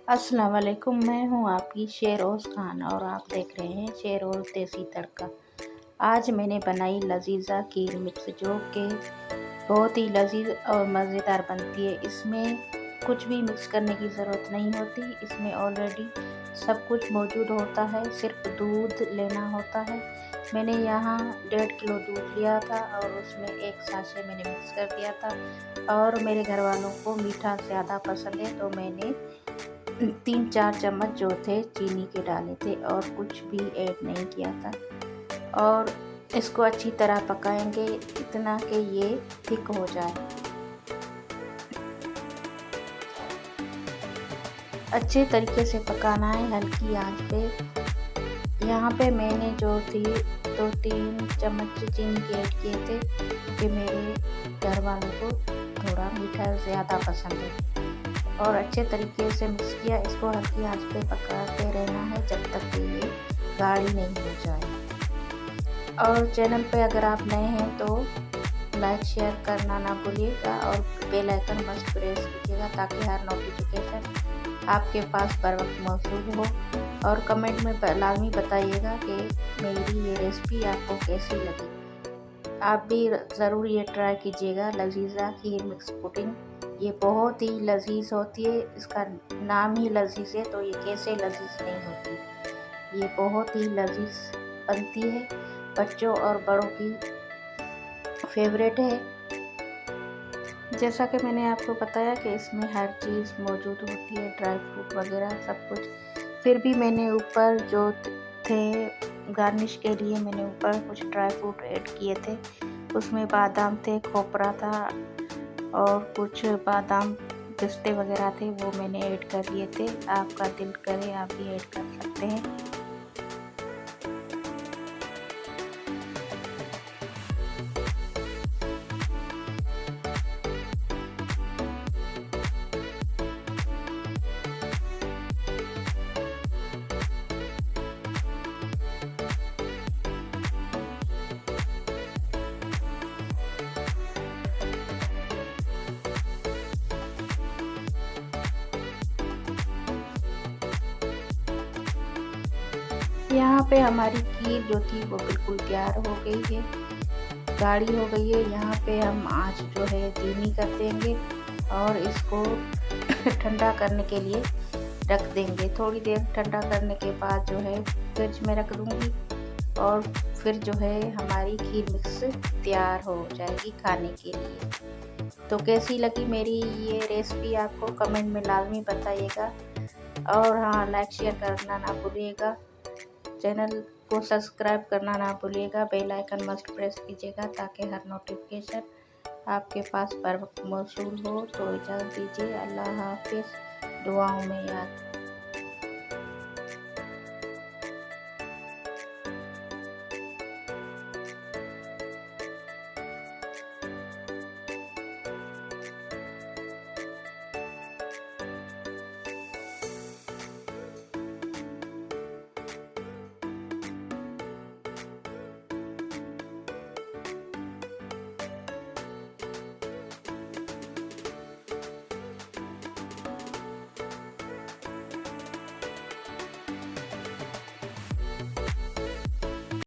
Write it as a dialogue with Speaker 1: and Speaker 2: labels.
Speaker 1: अस्सलाम वालेकुम। मैं हूँ आपकी शेरोज़ खान और आप देख रहे हैं शेरोज़ देसी तड़का। आज मैंने बनाई लजीज़ा खीर मिक्स, जो कि बहुत ही लजीज और मज़ेदार बनती है। इसमें कुछ भी मिक्स करने की ज़रूरत नहीं होती, इसमें ऑलरेडी सब कुछ मौजूद होता है, सिर्फ दूध लेना होता है। मैंने यहाँ 1.5 किलो दूध लिया था और उसमें एक साशे मैंने मिक्स कर दिया था। और मेरे घर वालों को मीठा ज़्यादा पसंद है, तो मैंने 3-4 चम्मच जो थे चीनी के डाले थे और कुछ भी ऐड नहीं किया था। और इसको अच्छी तरह पकाएंगे, इतना कि ये थिक हो जाए। अच्छे तरीके से पकाना है हल्की आंच पे। यहाँ पे मैंने जो थी 2-3 चम्मच चीनी के ऐड किए थे, कि मेरे घर वालों को थोड़ा मीठा ज़्यादा पसंद है। और अच्छे तरीके से मिक्स किया। इसको हल्की आंच पे पकाते रहना है जब तक कि ये गाढ़ी नहीं हो जाए। और चैनल पे अगर आप नए हैं तो लाइक शेयर करना ना भूलिएगा और बेल आइकन मस्ट प्रेस कीजिएगा, ताकि हर नोटिफिकेशन आपके पास बर वक्त मौजूद हो। और कमेंट में लाजमी बताइएगा कि मेरी ये रेसिपी आपको कैसी लगी। आप भी ज़रूर ये ट्राई कीजिएगा, लजीज़ा खीर मिक्स पुडिंग। ये बहुत ही लजीज होती है, इसका नाम ही लजीज है, तो ये कैसे लजीज नहीं होती। ये बहुत ही लजीज बनती है, बच्चों और बड़ों की फेवरेट है। जैसा कि मैंने आपको बताया कि इसमें हर चीज़ मौजूद होती है, ड्राई फ्रूट वगैरह सब कुछ। फिर भी मैंने ऊपर जो थे गार्निश के लिए मैंने ऊपर कुछ ड्राई फ्रूट ऐड किए थे। उसमें बादाम थे, खोपरा था और कुछ बादाम पिस्ते वगैरह थे, वो मैंने ऐड कर लिए थे। आपका दिल करे आप भी ऐड कर सकते हैं। यहाँ पे हमारी खीर जो थी वो बिल्कुल तैयार हो गई है, गाढ़ी हो गई है। यहाँ पे हम आंच जो है धीमी कर देंगे और इसको ठंडा करने के लिए रख देंगे। थोड़ी देर ठंडा करने के बाद जो है फ्रिज में रख दूँगी और फिर जो है हमारी खीर मिक्स तैयार हो जाएगी खाने के लिए। तो कैसी लगी मेरी ये रेसिपी आपको कमेंट में लाजमी बताइएगा। और हाँ, लाइक शेयर करना ना भूलिएगा, चैनल को सब्सक्राइब करना ना भूलिएगा, बेल आइकन मस्ट प्रेस कीजिएगा, ताकि हर नोटिफिकेशन आपके पास बर वक्त मौसूल हो। तो इजाज़त दीजिए, अल्लाह हाफिज़, दुआओं में याद।